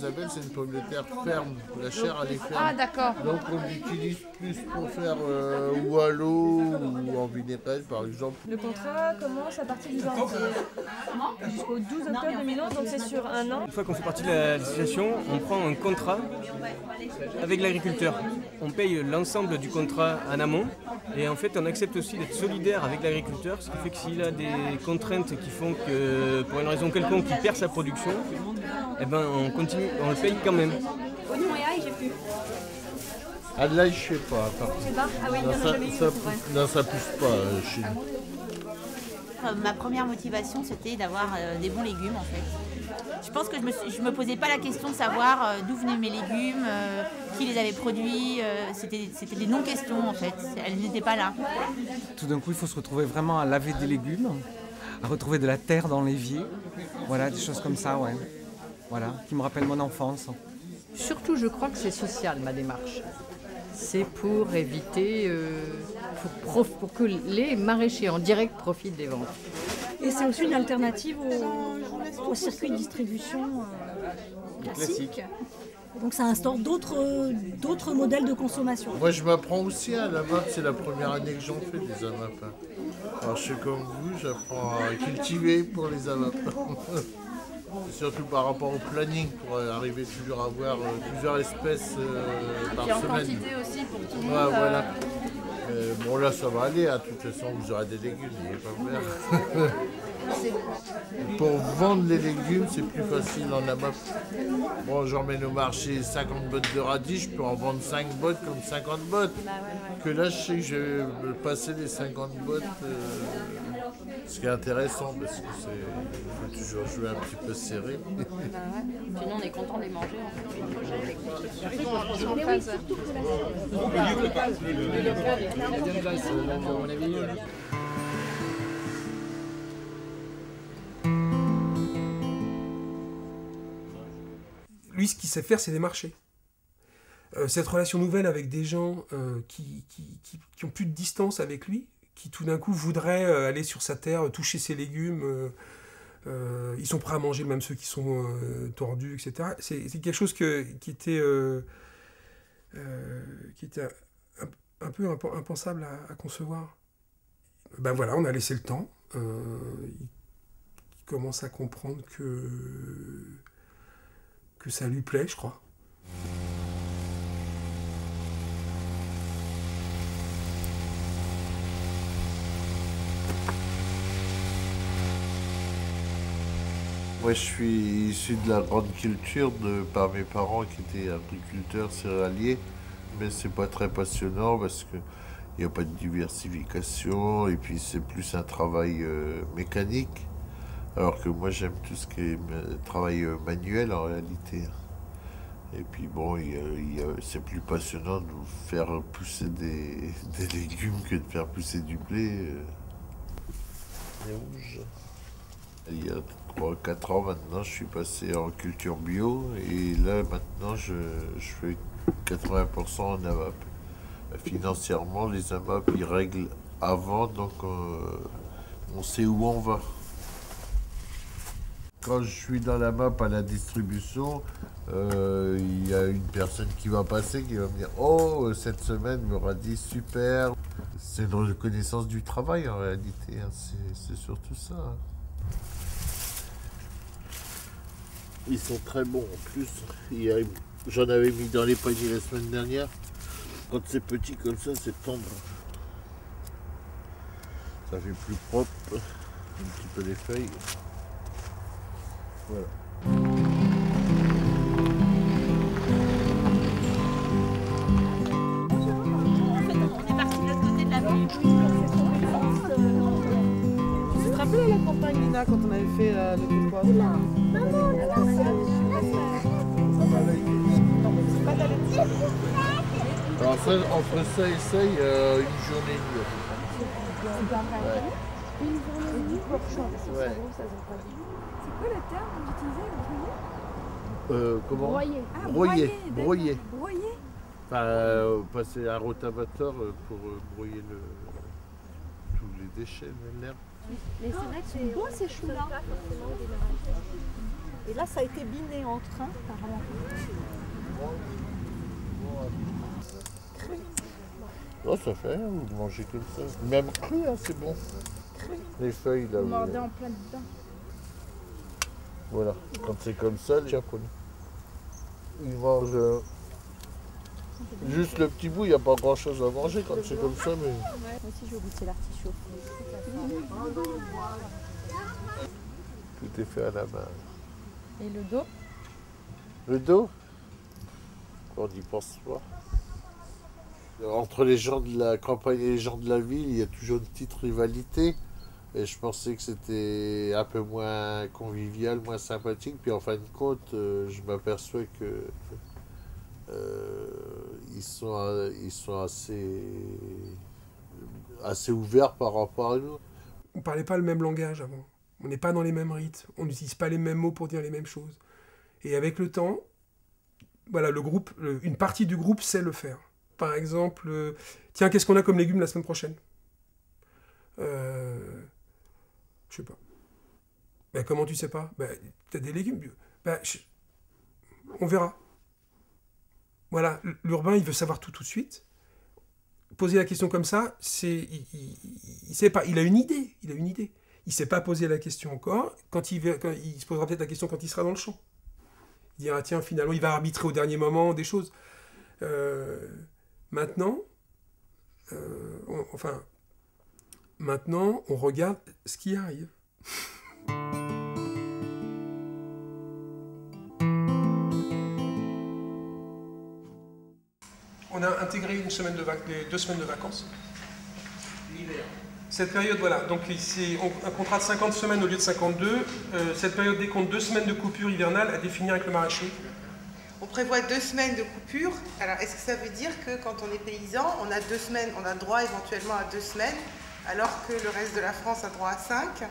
Isabelle, c'est une pomme de terre ferme. La chair, elle est ferme. Ah, d'accord. Donc on l'utilise plus pour faire ou à l'eau ou en vinaigrette par exemple. Le contrat commence à partir du 20 jusqu'au 12 octobre 2011, donc c'est sur un an. Une fois qu'on fait partie de l'association, on prend un contrat avec l'agriculteur. On paye l'ensemble du contrat en amont et en fait on accepte aussi d'être solidaire avec l'agriculteur, ce qui fait que s'il a des contraintes qui font que pour une raison quelconque il perd sa production, eh ben on continue, on le paye quand même. Oignon et ail, j'ai plus. Ah là, je sais pas. Je sais pas. Ah oui, il y en a jamais eu. Non, ça pousse pas chez nous. Ma première motivation, c'était d'avoir des bons légumes en fait. Je pense que je me posais pas la question de savoir d'où venaient mes légumes, qui les avait produits. C'était des non-questions en fait. Elles n'étaient pas là. Tout d'un coup, il faut se retrouver vraiment à laver des légumes, à retrouver de la terre dans l'évier. Voilà, des choses comme ça, ouais. Voilà, qui me rappellent mon enfance. Surtout, je crois que c'est social, ma démarche. C'est pour éviter, pour que les maraîchers en direct profitent des ventes. Et c'est aussi une alternative au circuit de distribution classique. Donc ça instaure d'autres modèles de consommation. Moi je m'apprends aussi à la MAP, c'est la première année que j'en fais des AMAP. Alors je suis comme vous, j'apprends à cultiver pour les AMAP. Surtout par rapport au planning pour arriver toujours à avoir plusieurs espèces par Et en semaine. quantité aussi pour tout le monde. Ouais, voilà. Bon là ça va aller, de toute façon vous aurez des légumes, n'ayez pas peur. Pour vendre les légumes c'est plus facile en AMAP. Bon j'emmène au marché 50 bottes de radis, je peux en vendre 5 bottes comme 50 bottes. Que là je sais que je vais me passer les 50 bottes. Ce qui est intéressant parce que il faut toujours jouer un petit peu serré. Puis nous on est content de les manger. Lui, ce qu'il sait faire, c'est des marchés. Cette relation nouvelle avec des gens qui ont plus de distance avec lui, qui tout d'un coup voudraient aller sur sa terre, toucher ses légumes, ils sont prêts à manger même ceux qui sont tordus, etc. C'est quelque chose qui était un peu impensable à concevoir. Ben voilà, on a laissé le temps. Il commence à comprendre que ça lui plaît, je crois. Moi je suis issu de la grande culture par mes parents qui étaient agriculteurs céréaliers, mais c'est pas très passionnant parce qu'il n'y a pas de diversification et puis c'est plus un travail mécanique. Alors que moi j'aime tout ce qui est travail manuel en réalité. Et puis bon, c'est plus passionnant de faire pousser des légumes que de faire pousser du blé. C'est rouge. Il y a 3-4 ans maintenant, je suis passé en culture bio et là maintenant je fais 80% en AMAP. Financièrement, les AMAP ils règlent avant, donc on sait où on va. Quand je suis dans la map à la distribution, il y a une personne qui va passer, qui va me dire « Oh, cette semaine me radis super !» C'est une reconnaissance du travail en réalité, hein. C'est surtout ça. Ils sont très bons en plus. J'en avais mis dans les paniers la semaine dernière. Quand c'est petit comme ça, c'est tendre. Ça fait plus propre, un petit peu les feuilles. Voilà. On est parti de l'autre côté de la rue. Tu te rappelles à la campagne, Lina, quand on avait fait le coup de poivre? Maman, c'est pas d'aller. Alors ça, entre ça et ça, il y a une journée et demie. Ouais. Une journée et demie pour changer. Ouais. C'est quoi le terme que vous utilisez? Comment? Broyer. Ah, broyer. Broyer. Enfin, passer un rotavateur pour broyer tous les déchets de l'herbe. Mais c'est vrai que c'est beau ces choux-là. Et là, ça a été biné en train, apparemment. Oh, ça fait rien, vous mangez comme ça. Même cru, hein, c'est bon. Les feuilles, là. Vous mordez en plein dedans. Voilà, quand c'est comme ça, les Japonais, ils mangent juste le petit bout, il n'y a pas grand chose à manger quand c'est comme ça, mais... Moi aussi, je vais goûter l'artichaut. Tout est fait à la main. Et le dos? Le dos, on n'y pense pas. Entre les gens de la campagne et les gens de la ville, il y a toujours une petite rivalité. Et je pensais que c'était un peu moins convivial, moins sympathique. Puis en fin de compte, je m'aperçois que ils sont assez ouverts par rapport à nous. On ne parlait pas le même langage avant. On n'est pas dans les mêmes rites. On n'utilise pas les mêmes mots pour dire les mêmes choses. Et avec le temps, voilà, le groupe, une partie du groupe sait le faire. Par exemple, tiens, qu'est-ce qu'on a comme légumes la semaine prochaine? Je sais pas. Ben, comment tu sais pas? Ben, t'as des légumes. Ben, on verra. Voilà, l'urbain, il veut savoir tout de suite. Poser la question comme ça, il sait pas. Il a une idée. Il sait pas poser la question encore. Quand il se posera peut-être la question quand il sera dans le champ. Il dira, tiens, finalement, il va arbitrer au dernier moment des choses. Maintenant, on regarde ce qui arrive. On a intégré les 2 semaines de vacances. L'hiver. Cette période, voilà, donc c'est un contrat de 50 semaines au lieu de 52. Cette période décompte 2 semaines de coupure hivernale à définir avec le maraîcher. On prévoit 2 semaines de coupure. Alors, est-ce que ça veut dire que quand on est paysan, on a 2 semaines, on a droit éventuellement à 2 semaines, alors que le reste de la France a droit à 5?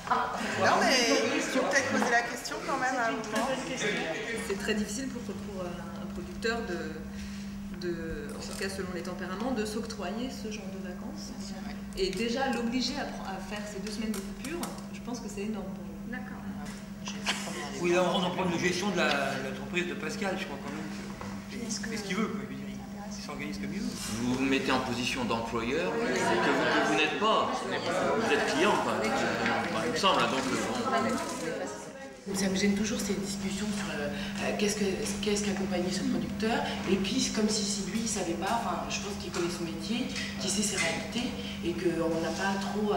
Non, mais il faut peut-être poser la question quand même à un moment. C'est très difficile pour un producteur en tout cas selon les tempéraments, de s'octroyer ce genre de vacances. Et déjà l'obliger à faire ces 2 semaines de coupure, je pense que c'est énorme pour lui. D'accord. Oui, là, on rentre en problème de gestion de l'entreprise de Pascal, je crois quand même. Il fait ce qu'il veut, quoi. Il s'organise comme il veut. Vous vous mettez en position d'employeur que vous n'êtes pas. Vous êtes client, quoi. Il me semble, donc... Ça me gêne toujours ces discussions sur qu'est-ce qu'accompagner ce producteur, et puis comme si lui il savait pas, enfin je pense qu'il connaît son métier, qu'il sait ses réalités, et qu'on n'a pas trop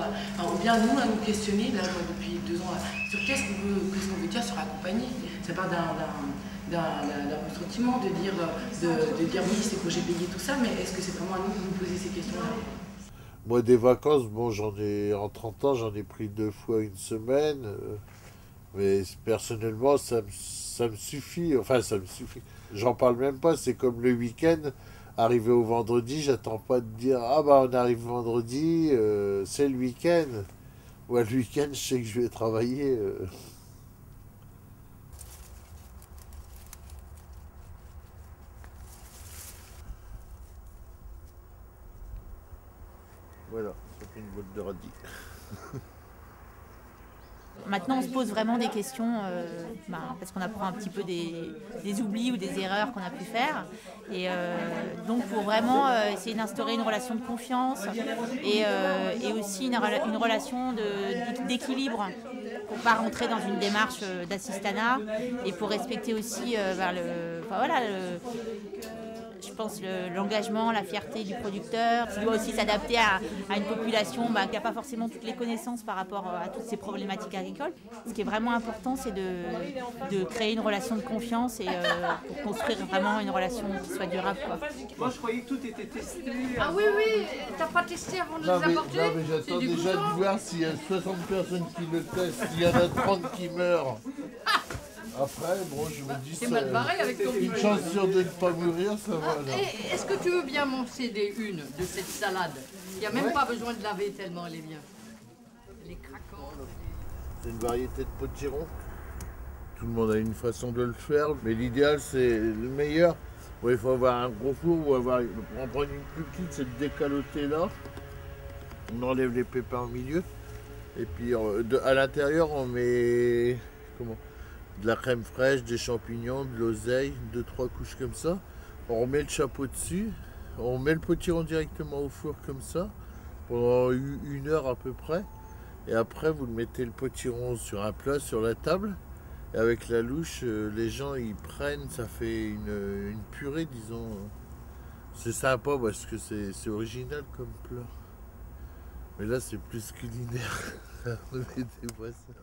ou bien nous à nous questionner là, depuis 2 ans sur qu'est-ce qu'on veut dire sur accompagner. Ça part d'un sentiment de dire oui c'est que j'ai payé tout ça, mais est-ce que c'est vraiment à nous de nous poser ces questions-là? Moi des vacances, bon en 30 ans j'en ai pris 2 fois une semaine. Mais personnellement, ça me suffit. Enfin, ça me suffit. J'en parle même pas. C'est comme le week-end. Arrivé au vendredi, j'attends pas de dire « Ah bah on arrive vendredi, c'est le week-end. » Ouais, le week-end, je sais que je vais travailler. Voilà, c'est une boîte de radis. Maintenant, on se pose vraiment des questions parce qu'on apprend un petit peu des oublis ou des erreurs qu'on a pu faire. Et donc, pour vraiment essayer d'instaurer une relation de confiance et aussi une relation d'équilibre pour ne pas rentrer dans une démarche d'assistanat et pour respecter aussi je pense l'engagement, la fierté du producteur, qui doit aussi s'adapter à une population qui n'a pas forcément toutes les connaissances par rapport à toutes ces problématiques agricoles. Ce qui est vraiment important, c'est de créer une relation de confiance et pour construire vraiment une relation qui soit durable, quoi. Moi, je croyais que tout était testé. Ah oui, t'as pas testé avant de les apporter? Non, mais j'attends déjà de voir s'il y a 60 personnes qui le testent, s'il y en a 30 qui meurent. Après, bon, je me dis, c'est mal barré avec ton une chance sur 2 de ne pas mourir, ça va. Est-ce que tu veux bien m'en céder une de cette salade? Il n'y a même pas besoin de laver tellement elle est bien. Elle est craquante. C'est une variété de potiron. Tout le monde a une façon de le faire, mais l'idéal, c'est le meilleur. Bon, il faut avoir un gros four ou en prendre une plus petite, c'est de décaloter là. On enlève les pépins au milieu. Et puis à l'intérieur, on met de la crème fraîche, des champignons, de l'oseille, 2-3 couches comme ça. On remet le chapeau dessus. On met le potiron directement au four comme ça, pendant 1 heure à peu près. Et après, vous mettez le potiron sur un plat, sur la table. Et avec la louche, les gens, ils prennent, ça fait une purée, disons. C'est sympa parce que c'est original comme plat. Mais là, c'est plus culinaire. On met des poissons.